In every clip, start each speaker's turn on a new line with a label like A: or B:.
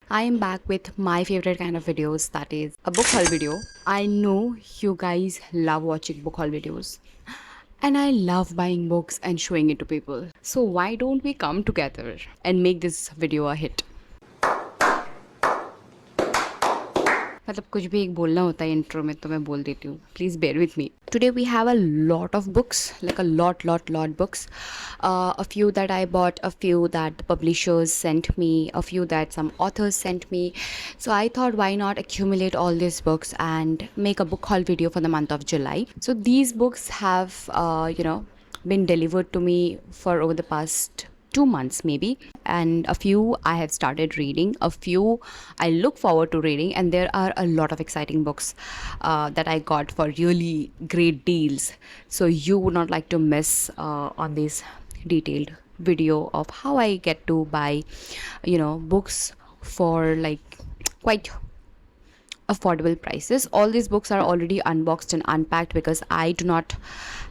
A: I am back with my favorite kind of videos, that is a book haul video. I know you guys love watching book haul videos and I love buying books and showing it to people. So why don't we come together and make this video a hit? मतलब कुछ भी एक बोलना होता है intro में तो मैं बोल देती हूँ. Please bear with me. Today we have a lot of books, like a lot books. A few that I bought, a few that the publishers sent me, a few that some authors sent me. So I thought, why not accumulate all these books and make a book haul video for the month of July. So these books have, been delivered to me for over the past 2 months maybe, and a few I have started reading, a few I look forward to reading, and there are a lot of exciting books that I got for really great deals. So you would not like to miss on this detailed video of how I get to buy books for like quite affordable prices. All these books are already unboxed and unpacked because I do not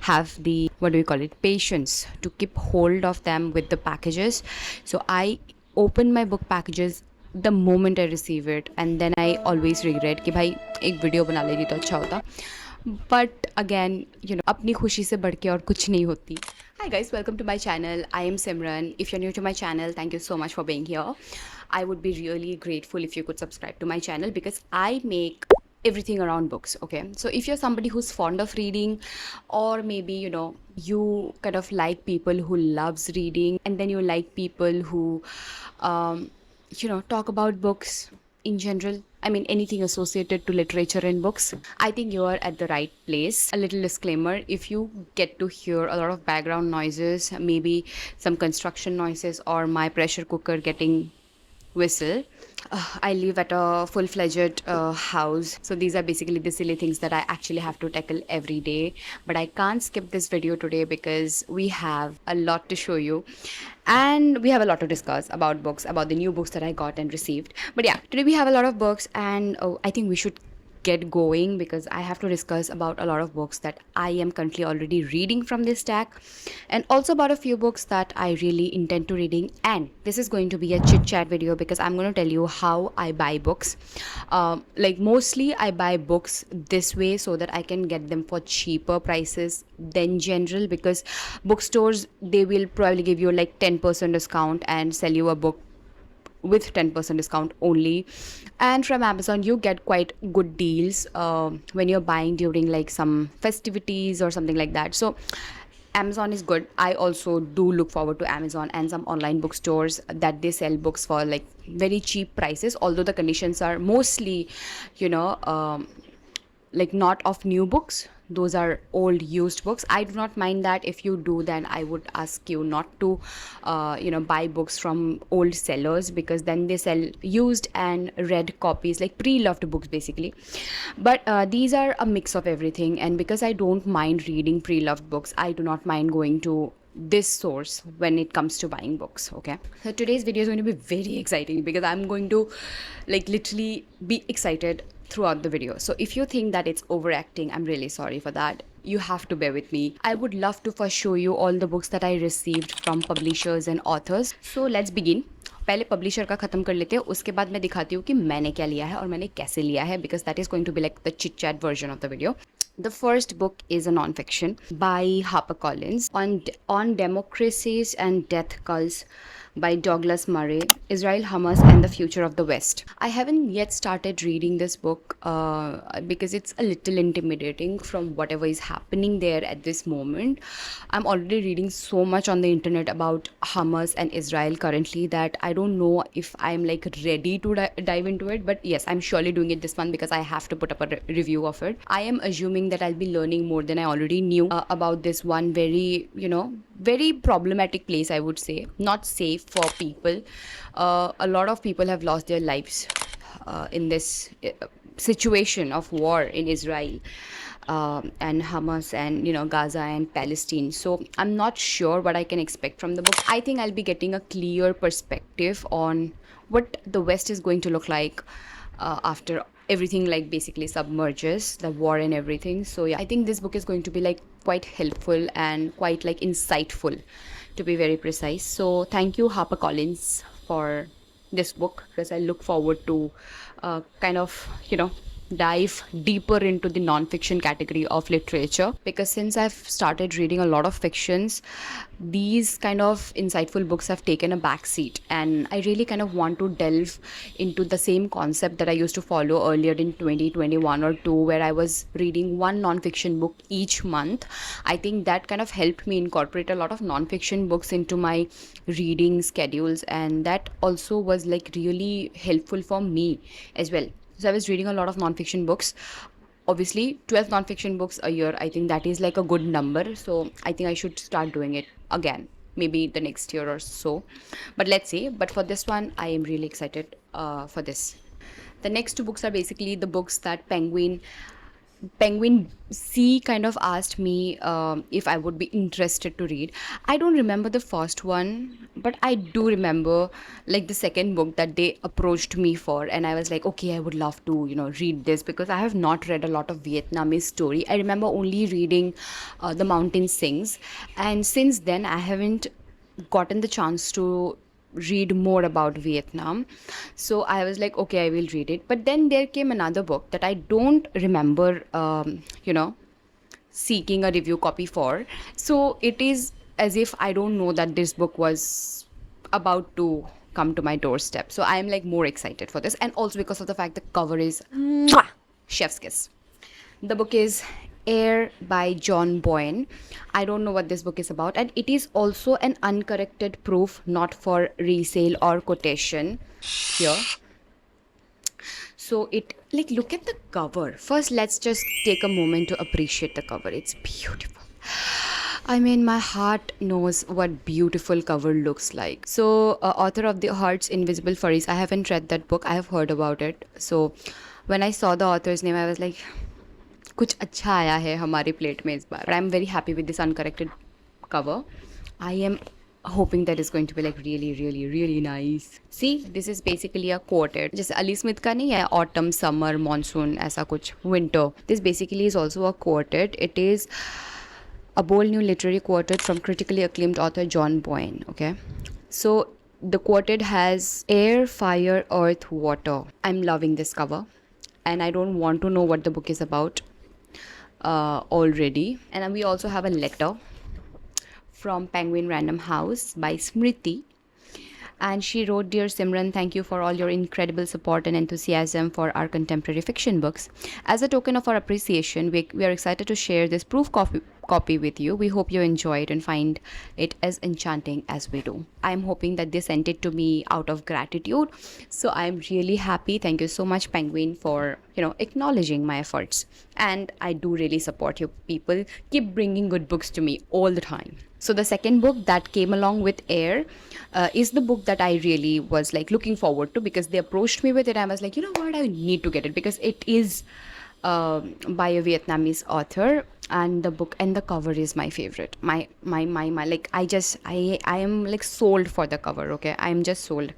A: have the, what do we call it, patience to keep hold of them with the packages. So I open my book packages the moment I receive it, and then I always regret कि भाई एक video बना लेती तो अच्छा होता. But again, अपनी खुशी से बढ़ के और कुछ नहीं होती. Hi guys, welcome to my channel. I am Simran. If you're new to my channel, thank you so much for being here. I would be really grateful if you could subscribe to my channel because I make everything around books. Okay, so if you're somebody who's fond of reading, or maybe you kind of like people who loves reading, and then you like people who talk about books in general, I mean anything associated to literature and books, I think you are at the right place. A little disclaimer: if you get to hear a lot of background noises, maybe some construction noises or my pressure cooker getting whistle, I live at a full-fledged house, so these are basically the silly things that I actually have to tackle every day. But I can't skip this video today because we have a lot to show you and we have a lot to discuss about books, about the new books that I got and received. But yeah, today we have a lot of books, and I think we should get going because I have to discuss about a lot of books that I am currently already reading from this stack, and also about a few books that I really intend to reading. And this is going to be a chit chat video because I'm going to tell you how I buy books. Like mostly I buy books this way so that I can get them for cheaper prices than general, because bookstores, they will probably give you like 10% discount and sell you a book with 10% discount only. And from Amazon you get quite good deals when you're buying during like some festivities or something like that. So Amazon is good. I also do look forward to Amazon and some online bookstores that they sell books for like very cheap prices, although the conditions are mostly like not of new books. Those are old used books. I do not mind that. If you do, then I would ask you not to buy books from old sellers, because then they sell used and read copies, like pre-loved books basically. But these are a mix of everything, and because I don't mind reading pre-loved books, I do not mind going to this source when it comes to buying books. Okay, so today's video is going to be very exciting because I'm going to like literally be excited throughout the video. So if you think that it's overacting, I'm really sorry for that. You have to bear with me. I would love to first show you all the books that I received from publishers and authors. So let's begin. पहले publisher का ख़त्म कर लेते हैं, उसके बाद मैं दिखाती हूँ कि मैंने क्या लिया है और मैंने कैसे लिया है, because that is going to be like the chit chat version of the video. The first book is a non-fiction by HarperCollins on democracies and death cults by Douglas Murray, Israel Hamas and the Future of the West. I haven't yet started reading this book because it's a little intimidating from whatever is happening there at this moment. I'm already reading so much on the internet about Hamas and Israel currently that I don't know if I'm like ready to dive into it. But yes, I'm surely doing it this month because I have to put up a review of it. I am assuming that I'll be learning more than I already knew about this one very, very problematic place, I would say. Not safe for people. A lot of people have lost their lives in this situation of war in Israel and Hamas and Gaza and Palestine. So I'm not sure what I can expect from the book. I think I'll be getting a clear perspective on what the West is going to look like after everything like basically submerges, the war and everything. So yeah, I think this book is going to be like quite helpful and quite like insightful, to be very precise. So thank you HarperCollins for this book because I look forward to kind of, dive deeper into the non-fiction category of literature, because since I've started reading a lot of fictions, these kind of insightful books have taken a back seat, and I really kind of want to delve into the same concept that I used to follow earlier in 2021 or 2, where I was reading one non-fiction book each month. I think that kind of helped me incorporate a lot of non-fiction books into my reading schedules, and that also was like really helpful for me as well. So I was reading a lot of non-fiction books. Obviously, 12 non-fiction books a year, I think that is like a good number. So I think I should start doing it again, maybe the next year or so. But let's see. But for this one, I am really excited for this. The next two books are basically the books that Penguin C kind of asked me if I would be interested to read. I don't remember the first one, but I do remember like the second book that they approached me for, and I was like, okay, I would love to, read this, because I have not read a lot of Vietnamese story. I remember only reading The Mountain Sings, and since then I haven't gotten the chance to read more about Vietnam. So I was like, okay, I will read it. But then there came another book that I don't remember, seeking a review copy for. So it is as if I don't know that this book was about to come to my doorstep. So I am like more excited for this. And also because of the fact the cover is mwah, chef's kiss. The book is Air by John Boyne. I don't know what this book is about, and it is also an uncorrected proof, not for resale or quotation here. So it, like, look at the cover. First, let's just take a moment to appreciate the cover. It's beautiful. I mean, my heart knows what beautiful cover looks like. So, author of The Heart's Invisible Furries. I haven't read that book. I have heard about it. So, when I saw the author's name, I was like, कुछ अच्छा आया है हमारी plate में इस बार. But I'm very happy with this uncorrected cover. I am hoping that it's going to be like really, really, really nice. See, this is basically a quoted. जैसे Ali Smith का नहीं है autumn, summer, monsoon, ऐसा कुछ winter. This basically is also a quoted. It is a bold new literary quoted from critically acclaimed author John Boyne. Okay, so the quoted has air, fire, earth, water. I'm loving this cover, and I don't want to know what the book is about already. And we also have a letter from Penguin Random House by Smriti, and she wrote, Dear Simran, thank you for all your incredible support and enthusiasm for our contemporary fiction books. As a token of our appreciation, we are excited to share this proof copy with you. We hope you enjoy it and find it as enchanting as we do. I'm hoping that they sent it to me out of gratitude, so I'm really happy. Thank you so much, Penguin, for acknowledging my efforts, and I do really support you people. Keep bringing good books to me all the time. So the second book that came along with Air is the book that I really was like looking forward to, because they approached me with it. I was like, you know what, I need to get it, because it is by a Vietnamese author, and the book and the cover is my favorite. My like I am like sold for the cover. Okay, I am just sold.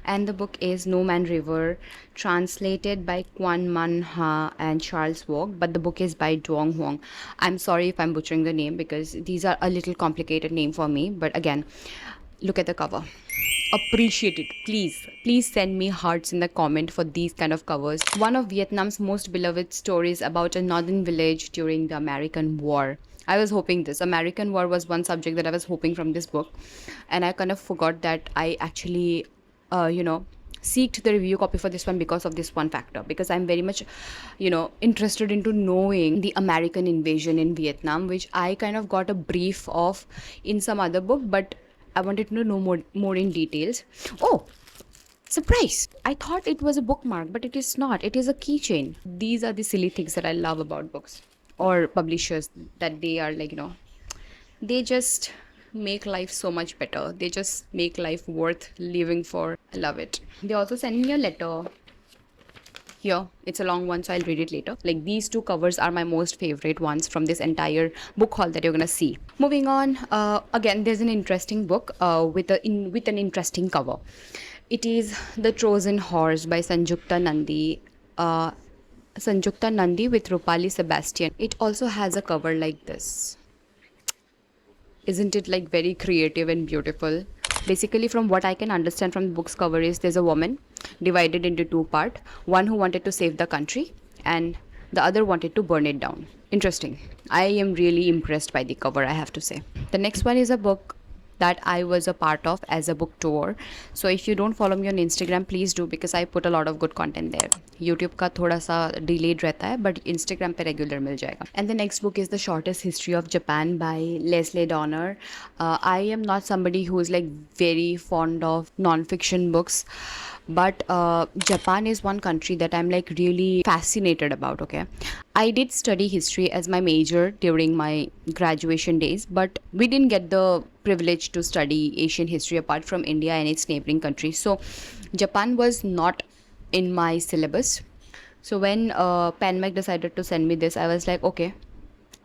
A: And the book is No Man River, translated by Quan Man Ha and Charles Wog, but the book is by Duong Huang. I'm sorry if I'm butchering the name, because these are a little complicated name for me, but again, look at the cover. Appreciate it. Please send me hearts in the comment for these kind of covers. One of Vietnam's most beloved stories about a northern village during the American War. I was hoping this American War was one subject that I was hoping from this book, and I kind of forgot that I actually seeked the review copy for this one because of this one factor, because I'm very much interested into knowing the American invasion in Vietnam, which I kind of got a brief of in some other book, but I wanted to know more in details. Oh, surprise! I thought it was a bookmark, but it is not. It is a keychain. These are the silly things that I love about books or publishers, that they are like, they just make life so much better. They just make life worth living for. I love it. They also send me a letter. Here, it's a long one, so I'll read it later. Like, these two covers are my most favorite ones from this entire book haul that you're gonna see. Moving on, again, there's an interesting book with an interesting cover. It is The Trojan Horse by Sanjukta Nandi. Sanjukta Nandi with Rupali Sebastian. It also has a cover like this. Isn't it like very creative and beautiful? Basically, from what I can understand from the book's cover is there's a woman divided into two parts, one who wanted to save the country and the other wanted to burn it down. Interesting. I am really impressed by the cover, I have to say. The next one is a book that I was a part of as a book tour. So if you don't follow me on Instagram, please do, because I put a lot of good content there. YouTube का थोड़ा सा delayed रहता है, but Instagram पे regular मिल जाएगा. And the next book is The Shortest History of Japan by Leslie Donner. I am not somebody who is like very fond of non-fiction books, but Japan is one country that I'm like really fascinated about. Okay, I did study history as my major during my graduation days, but we didn't get the privilege to study Asian history apart from India and its neighboring countries. So Japan was not in my syllabus. So when PenMac decided to send me this, I was like, okay,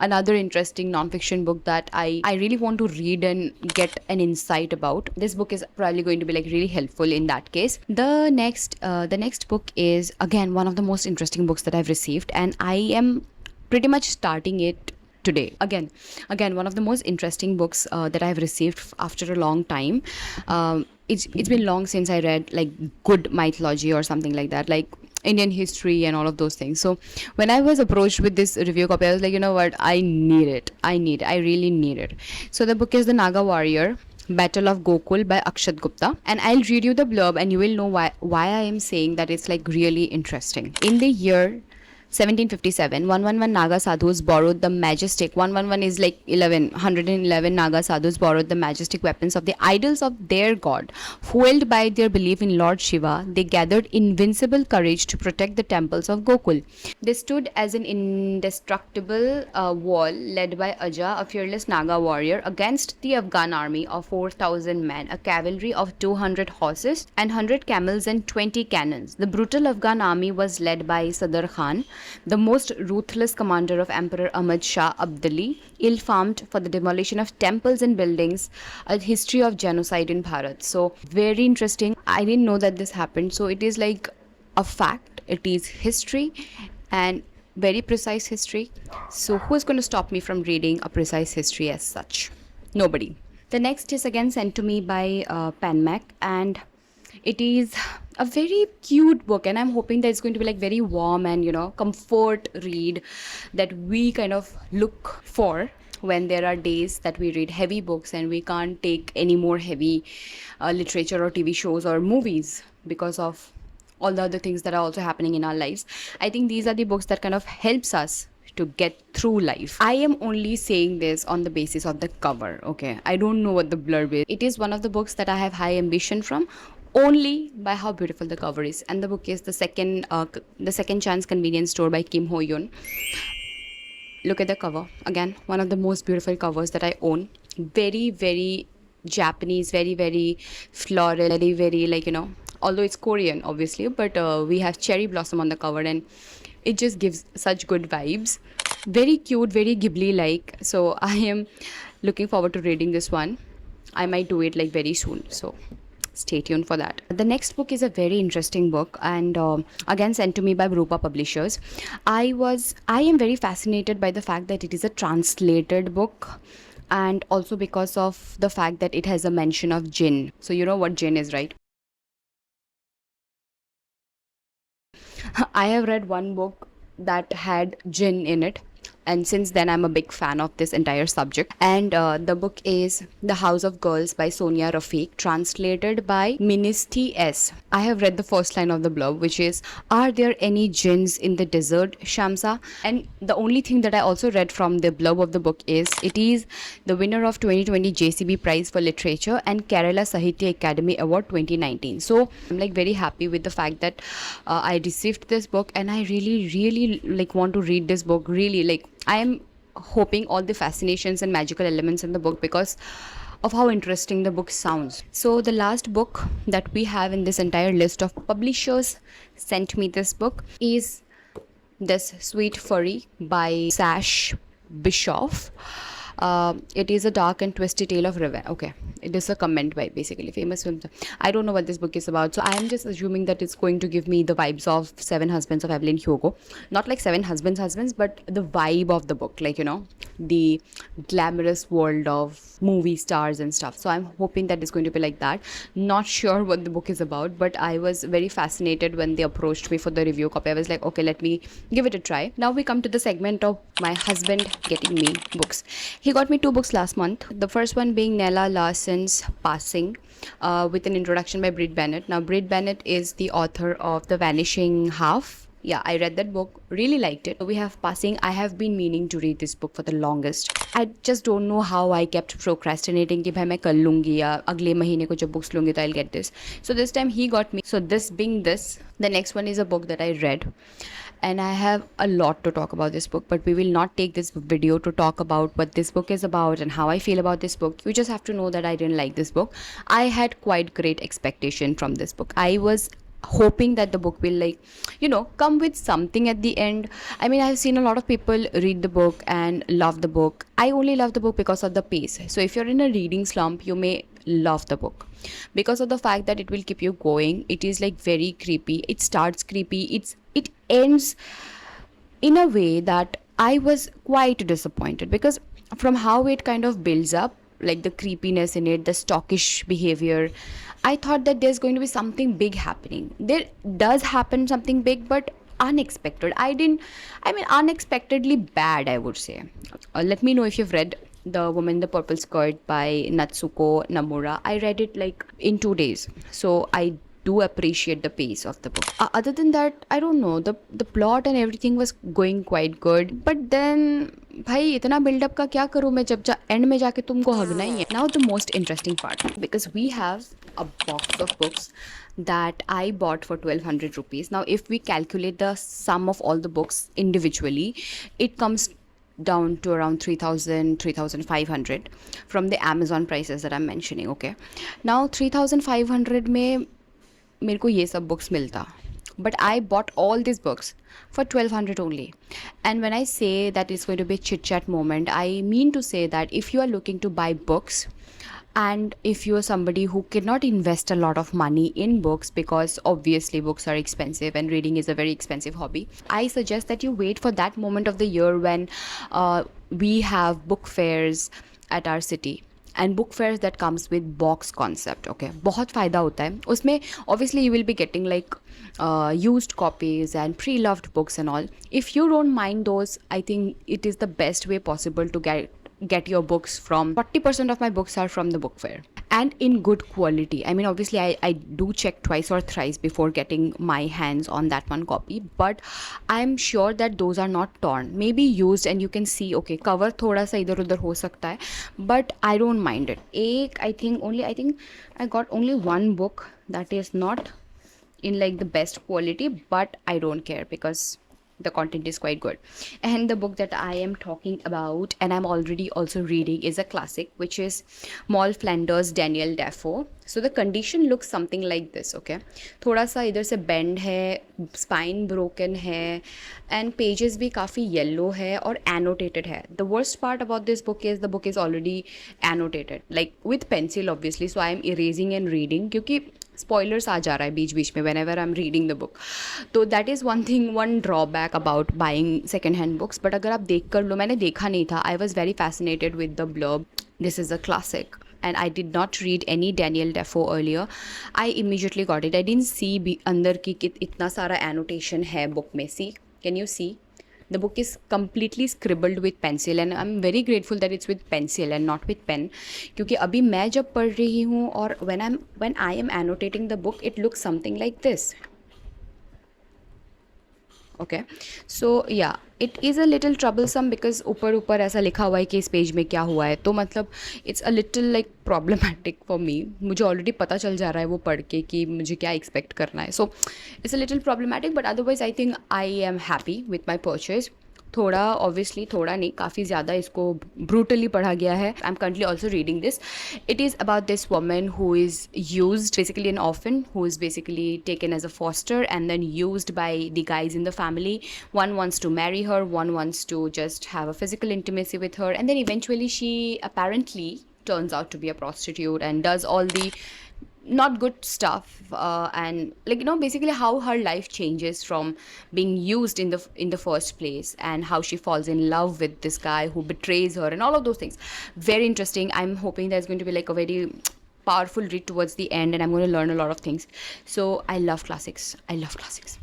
A: another interesting non-fiction book that I really want to read and get an insight about. This book is probably going to be like really helpful in that case. The next book is again one of the most interesting books that I've received, and I am pretty much starting it today. Again, one of the most interesting books that I've received after a long time. It's been long since I read like good mythology or something like that, like Indian history and all of those things. So when I was approached with this review copy, I was like, you know what, I really need it. So the book is The Naga Warrior, Battle of Gokul by Akshat Gupta, and I'll read you the blurb and you will know why I am saying that it's like really interesting. In the year 1757, 111 Naga sadhus borrowed the majestic, 111 is like 111 Naga sadhus borrowed the majestic weapons of the idols of their god. Fueled by their belief in Lord Shiva, they gathered invincible courage to protect the temples of Gokul. They stood as an indestructible wall led by Aja, a fearless Naga warrior, against the Afghan army of 4,000 men, a cavalry of 200 horses and 100 camels and 20 cannons. The brutal Afghan army was led by Sadr Khan, the most ruthless commander of Emperor Ahmad Shah Abdali, ill-famed for the demolition of temples and buildings, a history of genocide in Bharat. So very interesting. I didn't know that this happened. So it is like a fact. It is history and very precise history. So who is going to stop me from reading a precise history as such? Nobody. The next is again sent to me by PenMac, and it is a very cute book, and I'm hoping that it's going to be like very warm and, you know, comfort read that we kind of look for when there are days that we read heavy books and we can't take any more heavy literature or TV shows or movies because of all the other things that are also happening in our lives. I think these are the books that kind of helps us to get through life. I am only saying this on the basis of the cover, okay? I don't know what the blurb is. It is one of the books that I have high ambition from, only by how beautiful the cover is. And the book is the second chance convenience store by Kim Ho Yoon. Look at the cover. Again, one of the most beautiful covers that I own. Very, very Japanese, very, very floral, very, very like, you know, although it's Korean obviously, but we have cherry blossom on the cover and it just gives such good vibes. Very cute, very Ghibli like. So I am looking forward to reading this one. I might do it like very soon, so stay tuned for that. The next book is a very interesting book, and again sent to me by Rupa Publishers. I am very fascinated by the fact that it is a translated book, and also because of the fact that it has a mention of jinn. So you know what jinn is, right? I have read one book that had jinn in it, and since then I'm a big fan of this entire subject. And the book is The House of Girls by Sonia Rafiq, translated by Ministi S. I have read the first line of the blurb, which is, "Are there any jinns in the desert, Shamsa?" And the only thing that I also read from the blurb of the book is it is the winner of 2020 JCB Prize for Literature and Kerala Sahitya Academy Award 2019. So I'm like very happy with the fact that I received this book, and I really like want to read this book. Really, like, I am hoping all the fascinations and magical elements in the book because of how interesting the book sounds. So the last book that we have in this entire list of publishers sent me this book is this Sweet Furry by Sash Bischoff. It is a dark and twisty tale of revenge. Okay, it is a comment by basically famous film. I don't know what this book is about, so I am just assuming that it's going to give me the vibes of Seven Husbands of Evelyn Hugo. Not like Seven Husbands, but the vibe of the book, like, you know, the glamorous world of movie stars and stuff. So I'm hoping that it's going to be like that. Not sure what the book is about, but I was very fascinated when they approached me for the review copy. I was like, okay, let me give it a try. Now we come to the segment of my husband getting me books. He got me 2 books last month. The first one being Nella Larson's Passing, with an introduction by Brit Bennett. Now, Brit Bennett is the author of The Vanishing Half. Yeah, I read that book, really liked it. We have Passing. I have been meaning to read this book for the longest. I just don't know how I kept procrastinating कि भाई मैं कर लूँगी या अगले महीने को जब books लूँगी तो I'll get this. So this time he got me. So this being this, the next one is a book that I read. And I have a lot to talk about this book, but we will not take this video to talk about what this book is about and how I feel about this book. You just have to know that I didn't like this book. I had quite great expectation from this book. I was hoping that the book will, like, you know, come with something at the end. I mean, I've seen a lot of people read the book and love the book. I only love the book because of the pace. So if you're in a reading slump, you may love the book because of the fact that it will keep you going. It is like very creepy. It starts creepy, it ends in a way that I was quite disappointed, because from how it kind of builds up, like the creepiness in it, the stockish behavior, I thought that there's going to be something big happening. There does happen something big, but unexpected. I mean, unexpectedly bad, I would say. Let me know if you've read The Woman in the Purple Skirt by Natsuko Nomura. I read it like in 2 days. So I do appreciate the pace of the book. Other than that, I don't know, the plot and everything was going quite good, but then भाई इतना buildup का क्या करूँ मैं जब and में जाके तुमको हगना ही है. Now the most interesting part, because we have a box of books that I bought for 1200 rupees. Now if we calculate the sum of all the books individually, it comes down to around 3000 3500 from the Amazon prices that I'm mentioning. Okay, now 3500 में मेरे को ये सब books मिलता, but I bought all these books for 1200 only. And when I say that it's going to be a chit chat moment, I mean to say that if you are looking to buy books, and if you are somebody who cannot invest a lot of money in books, because obviously books are expensive and reading is a very expensive hobby, I suggest that you wait for that moment of the year when we have book fairs at our city. And book fairs that comes with box concept. Okay, बहुत फ़ायदा होता है उसमें. Obviously you will be getting like used copies and pre-loved books and all. If you don't mind those, I think it is the best way possible to get your books from. 40% of my books are from the book fair, and in good quality. I mean, obviously I do check twice or thrice before getting my hands on that one copy, but I'm sure that those are not torn, maybe used, and you can see, okay, cover thoda sa idhar udhar ho sakta hai, but I don't mind it. I think I got only one book that is not in like the best quality, but I don't care because the content is quite good. And the book that I am talking about, and I'm already also reading, is a classic, which is Moll Flanders Daniel Defoe. So the condition looks something like this. Okay, थोड़ा सा इधर से bend है, spine broken है, and pages भी काफ़ी yellow है और annotated है. The worst part about this book is the book is already annotated, like with pencil obviously, so I am erasing and reading क्योंकि स्पॉयलर्स आ जा रहा है बीच बीच में whenever I am reading the book. तो that is one thing, one drawback about buying second hand books. But अगर आप देख कर लो, मैंने देखा नहीं था, I was very fascinated with the blurb. This is a classic and I did not read any Daniel Defoe earlier. I immediately got it. I didn't see अंदर की इतना सारा annotation है book में. See, can you see? The book is completely scribbled with pencil, and I'm very grateful that it's with pencil and not with pen. क्योंकि अभी मैं जब पढ़ रही हूँ और when I am annotating the book, it looks something like this. Okay, so yeah, it is a little troublesome because ऊपर ऐसा लिखा हुआ है कि इस पेज में क्या हुआ है, तो मतलब it's a little like problematic for me. मुझे already पता चल जा रहा है वो पढ़ के कि मुझे क्या expect करना है. So it's a little problematic, but otherwise I think I am happy with my purchase. थोड़ा ऑब्वियसली, थोड़ा नहीं, काफ़ी ज़्यादा इसको ब्रूटली पढ़ा गया है. I am currently also reading this. It is about this woman who is used, basically an orphan, who is basically taken as a foster and then used by the guys in the family. One wants to marry her, one wants to just have a physical intimacy with her, and then eventually she apparently turns out to be a prostitute and does all the not good stuff, and like, you know, basically how her life changes from being used in the first place, and how she falls in love with this guy who betrays her and all of those things. Very interesting. I'm hoping there's going to be like a very powerful read towards the end, and I'm going to learn a lot of things. So I love classics, I love classics,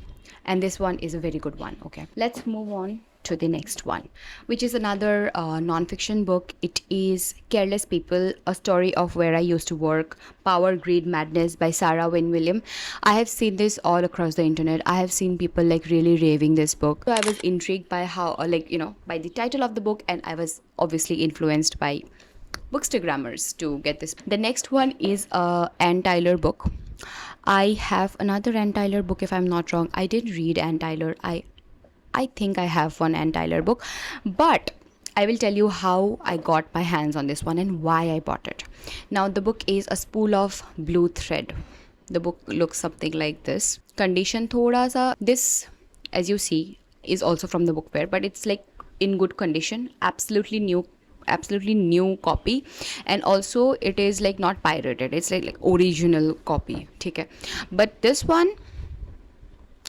A: and this one is a very good one. Okay, let's move on to the next one, which is another non-fiction book. It is Careless People, A Story of Where I Used to Work, Power, Greed, Madness by Sarah Wynne William. I have seen this all across the internet. I have seen people like really raving this book. So I was intrigued by how, like, you know, by the title of the book, and I was obviously influenced by Bookstagrammers to get this. The next one is a Anne Tyler book. I have another Anne Tyler book, if I'm not wrong. I did read Anne Tyler. I think I have one Anne Tyler book, but I will tell you how I got my hands on this one and why I bought it. Now, the book is A Spool of Blue Thread. The book looks something like this. Condition thoda sa, this, as you see, is also from the book fair, but it's like in good condition, absolutely new copy, and also it is like not pirated, it's like original copy, okay? But this one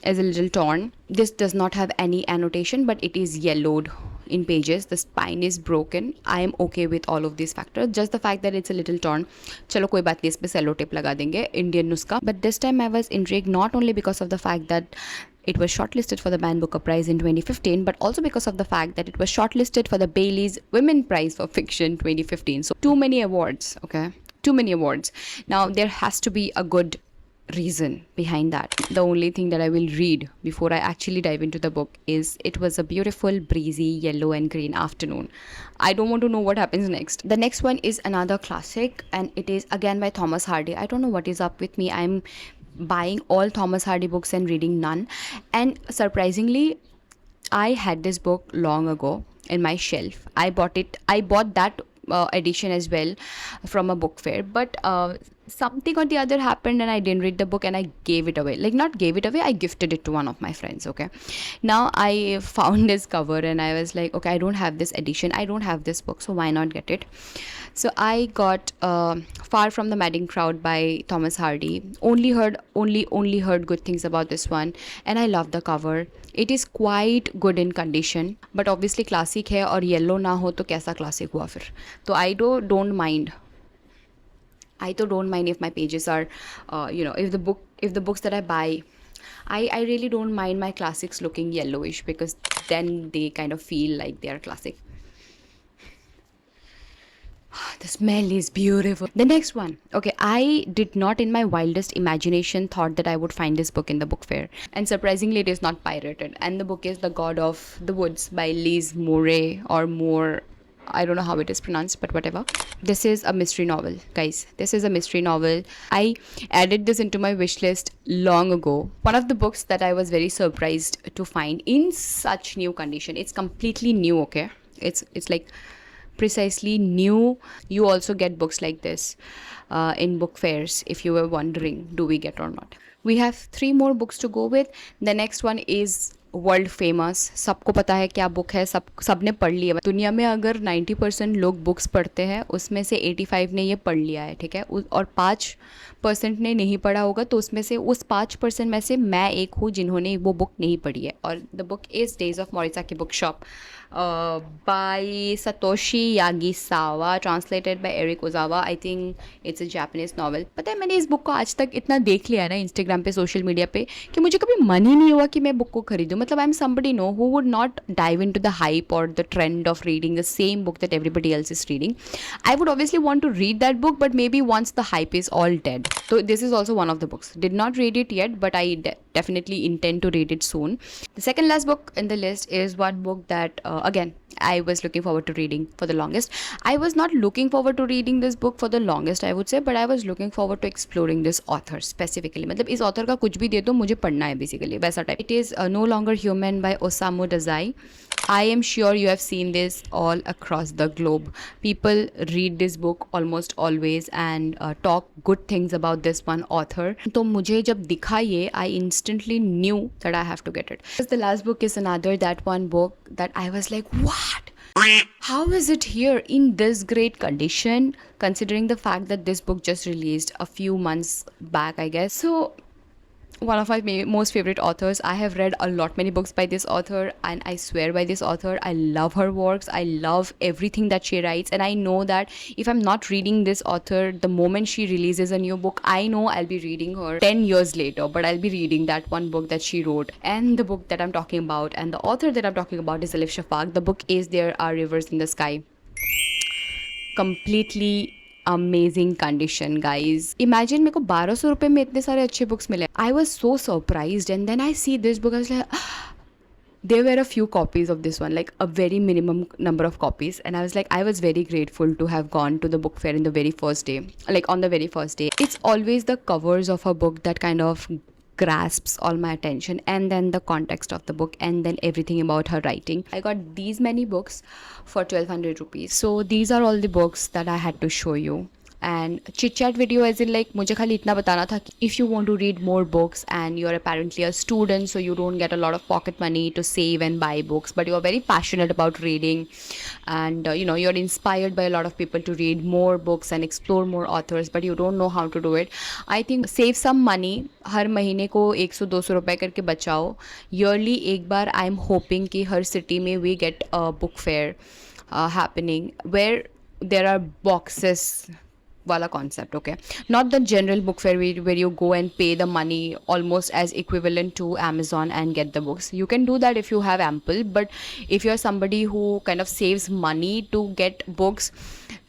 A: is a little torn. This does not have any annotation, but it is yellowed in pages. The spine is broken. I am okay with all of these factors. Just the fact that it's a little torn, chalo koi baat nahi, is pe cello tape laga denge, Indian nuska. But this time I was intrigued not only because of the fact that it was shortlisted for the Man Booker Prize in 2015, but also because of the fact that it was shortlisted for the Bailey's Women Prize for Fiction 2015. So too many awards, okay? Too many awards. Now there has to be a good reason behind that. The only thing that I will read before I actually dive into the book is, it was a beautiful, breezy yellow and green afternoon. I don't want to know what happens next. The next one is another classic, and it is again by Thomas Hardy. I don't know what is up with me. I'm buying all Thomas Hardy books and reading none. And surprisingly, I had this book long ago in my shelf. I bought that edition as well from a book fair, but something or the other happened and I didn't read the book and I gave it away. Like, not gave it away, I gifted it to one of my friends. Okay, now I found this cover and I was like, okay, I don't have this edition, I don't have this book, so why not get it? So I got Far from the Madding Crowd by Thomas Hardy. Only heard good things about this one, and I love the cover. It is quite good in condition, but obviously classic है और yellow ना हो तो कैसा classic हुआ फिर? तो I don't mind if my pages are, if the books that I buy, I really don't mind my classics looking yellowish, because then they kind of feel like they are classic. The smell is beautiful. The next one. Okay, I did not in my wildest imagination thought that I would find this book in the book fair. And surprisingly, it is not pirated. And the book is The God of the Woods by Liz Moray or Moore. I don't know how it is pronounced, but whatever. This is a mystery novel, guys. This is a mystery novel. I added this into my wish list long ago. One of the books that I was very surprised to find in such new condition. It's completely new, okay? It's like precisely new. You also get books like this in book fairs, if you were wondering, do we get or not. We have 3 more books to go with. The next one is world famous, सबको पता है क्या book है, सबने पढ़ लिया। दुनिया में अगर 90% लोग बुक्स पढ़ते हैं, उसमें से 85 ने ये पढ़ लिया है, ठीक है, और 5% ने नहीं पढ़ा होगा, तो उसमें से उस 5% में से मैं एक हूँ जिन्होंने वो बुक नहीं पढ़ी है। और the book is days of Morisaki book shop by Satoshi Yagisawa, translated by Eric Ozawa. I think it's a Japanese novel. पता है, मैंने इस बुक को आज तक इतना देख लिया है ना इंस्टाग्राम पे, सोशल मीडिया पे, कि मुझे कभी मन ही नहीं हुआ कि मैं बुक को खरीदूँ. मतलब I am somebody no who would not dive into the hype or the trend of reading the same book that everybody else is reading. I would obviously want to read that book, but maybe once the hype is all dead. So this is also one of the books. Did not read it yet, but I definitely intend to read it soon. The second last book in the list is one book that again I was looking forward to reading for the longest. I was not looking forward to reading this book for the longest, I would say, but I was looking forward to exploring this author specifically. मतलब इस author का कुछ भी दे दो मुझे पढ़ना है basically, वैसा type. It is no longer Longer Human by Osamu Dazai. I am sure you have seen this all across the globe. People read this book almost always and talk good things about this one author. तो मुझे जब दिखा ये, I instantly knew that I have to get it. Because the last book is another that one book that I was like, what? How is it here in this great condition, considering the fact that this book just released a few months back, I guess. So one of my most favorite authors. I have read a lot many books by this author, and I swear by this author. I love her works. I love everything that she writes, and I know that if I'm not reading this author the moment she releases a new book, I know I'll be reading her 10 years later, but I'll be reading that one book that she wrote. And the book that I'm talking about and the author that I'm talking about is Alif Shafaq. The book is There Are Rivers in the Sky. Completely amazing condition, guys. Imagine मेरे को 1200 रुपए में इतने सारे अच्छे books मिले. I was so surprised, and then I see this book, I was like, there were a few copies of this one, like a very minimum number of copies, and I was like, I was very grateful to have gone to the book fair in the very first day, like on the very first day. It's always the covers of a book that kind of grasps all my attention, and then the context of the book, and then everything about her writing. I got these many books for 1200 rupees. So these are all the books that I had to show you. And chit chat video as in like मुझे खाली इतना बताना था कि if you want to read more books and you're apparently a student, so you don't get a lot of pocket money to save and buy books, but you're very passionate about reading, and you're inspired by a lot of people to read more books and explore more authors, but you don't know how to do it. I think save some money. हर महीने को 100-200 रुपए करके बचाओ. Yearly एक बार I am hoping कि हर city में we get a book fair happening where there are boxes wala concept, okay, not the general book fair where you go and pay the money almost as equivalent to Amazon and get the books. You can do that if you have ample, but if you're somebody who kind of saves money to get books,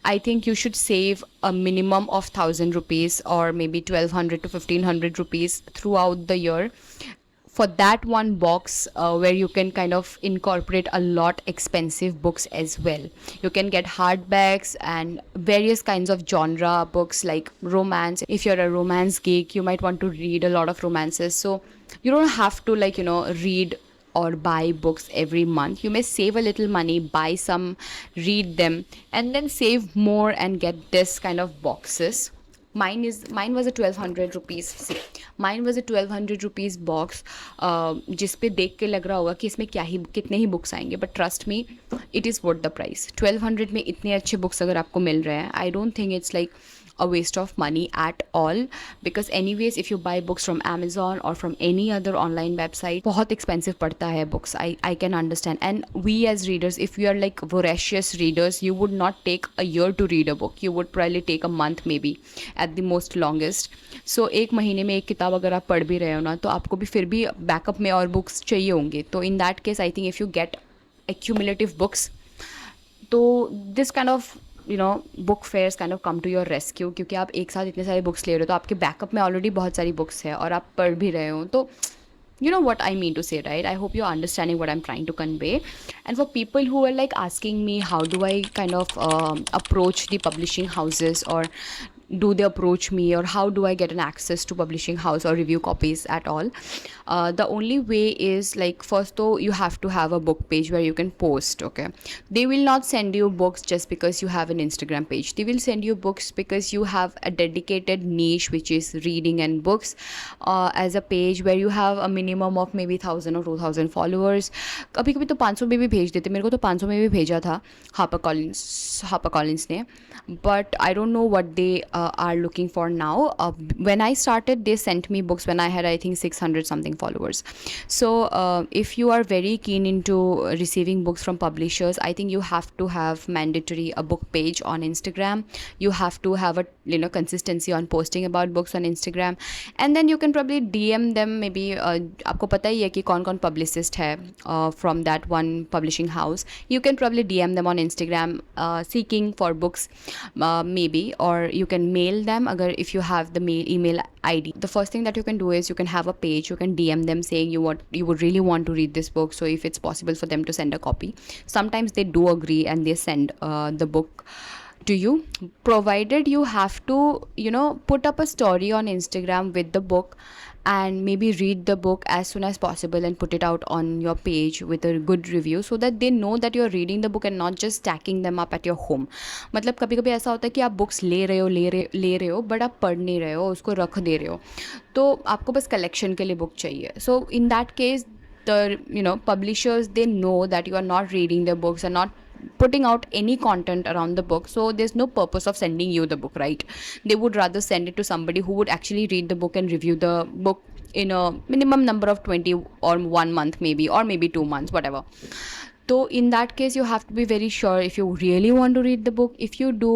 A: I think you should save a minimum of 1000 rupees or maybe 1200 to 1500 rupees throughout the year for that one box where you can kind of incorporate a lot expensive books as well. You can get hardbacks and various kinds of genre books like romance. If you're a romance geek, you might want to read a lot of romances. So you don't have to read or buy books every month. You may save a little money, buy some, read them, and then save more and get this kind of boxes. Mine was a 1200 rupees. See, mine was a 1200 rupees box जिस पे देख के लग रहा होगा कि इसमें कितने ही बुक्स आएंगे, but trust me it is worth the price. 1200 में इतने अच्छे बुक्स अगर आपको मिल रहे हैं, I don't think it's like a waste of money at all, because anyways if you buy books from Amazon or from any other online website, बहुत expensive पड़ता है books. I can understand, and we as readers, if we are like voracious readers, you would not take a year to read a book. You would probably take a month maybe at the most longest. So एक महीने में एक किताब अगर आप पढ़ भी रहे हो ना, तो आपको भी फिर भी बैकअप में और बुक्स चाहिए होंगे. तो in that case I think if you get accumulative books, तो this kind of book fairs kind of come to your rescue, क्योंकि आप एक साथ इतने सारे बुक्स ले रहे हो तो आपके बैकअप में ऑलरेडी बहुत सारी बुक्स है और आप पढ़ भी रहे हो. तो you know what I mean to say, right? I hope you're understanding what I'm trying to convey. And for people who are like asking me how do I kind of approach the publishing houses, or do they approach me, or how do I get an access to publishing house or review copies at all, the only way is like, first though, you have to have a book page where you can post. Okay, they will not send you books just because you have an Instagram page. They will send you books because you have a dedicated niche which is reading and books, as a page where you have a minimum of maybe 1000 or 2000 followers. कभी कभी तो 500 में भी भेज देते. मेरे को तो 500 में भी भेजा था हापर कॉलिंस ने, but I don't know what they are looking for now. When I started, they sent me books when I had I think 600 something followers. So if you are very keen into receiving books from publishers, I think you have to have mandatory a book page on Instagram. You have to have a consistency on posting about books on Instagram, and then you can probably DM them. Maybe आपको पता ही है कि कौन कौन publicist है from that one publishing house. You can probably DM them on Instagram seeking for books, maybe, or you can mail them agar if you have the email ID. The first thing that you can do is you can have a page, you can DM them saying you would really want to read this book, so if it's possible for them to send a copy. Sometimes they do agree and they send the book to you, provided you have to put up a story on Instagram with the book and maybe read the book as soon as possible and put it out on your page with a good review, so that they know that you're reading the book and not just stacking them up at your home. मतलब कभी कभी ऐसा होता है कि आप books ले रहे हो बट आप पढ़ नहीं रहे हो, उसको रख दे रहे हो, तो आपको बस कलेक्शन के लिए बुक चाहिए. So in that case the publishers, they know that you are not reading the books and not putting out any content around the book, so there's no purpose of sending you the book, right? They would rather send it to somebody who would actually read the book and review the book in a minimum number of 20 or 1 month maybe, or maybe 2 months, whatever. So in that case, you have to be very sure if you really want to read the book. If you do,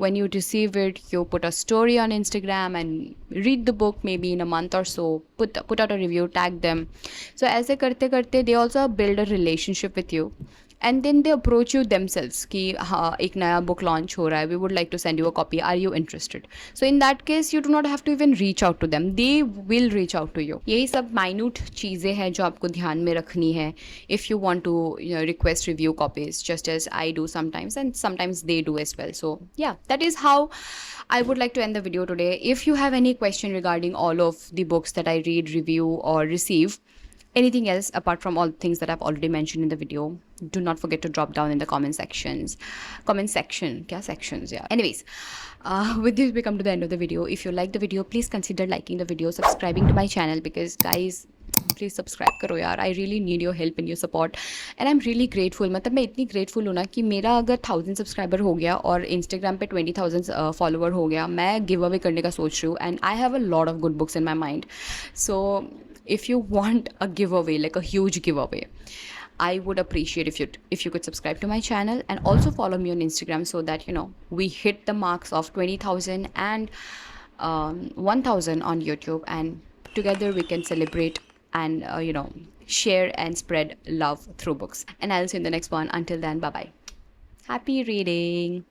A: when you receive it, you put a story on Instagram and read the book maybe in a month or so. Put out a review, tag them. So ऐसे करते करते they also build a relationship with you. And then they approach you themselves कि हाँ एक नया book launch हो रहा है, we would like to send you a copy, are you interested? So in that case you do not have to even reach out to them, they will reach out to you. यही सब minute चीज़ें हैं जो आपको ध्यान में रखनी है if you want to request review copies, just as I do sometimes and sometimes they do as well. So yeah, that is how I would like to end the video today. If you have any question regarding all of the books that I read, review or receive, anything else apart from all the things that I've already mentioned in the video, do not forget to drop down in the comment section. Kya sections? Yeah. Anyways, with this we come to the end of the video. If you like the video, please consider liking the video, subscribing to my channel, because guys, please subscribe करो यार. I really need your help in your support and I am really grateful. मतलब मैं इतनी grateful हूँ ना कि मेरा अगर 1000 सब्सक्राइबर हो गया और इंस्टाग्राम पे 20,000 फॉलोवर हो गया, मैं गिव अवे करने का सोच रही हूँ. And I have a lot of good books in my mind. So if you want a giveaway, like a huge giveaway, I would appreciate if you could subscribe to my channel and also follow me on Instagram, so that we hit the marks of 20,000 and 1,000 on YouTube, and together we can celebrate and share and spread love through books. And I'll see you in the next one. Until then, bye bye. Happy reading.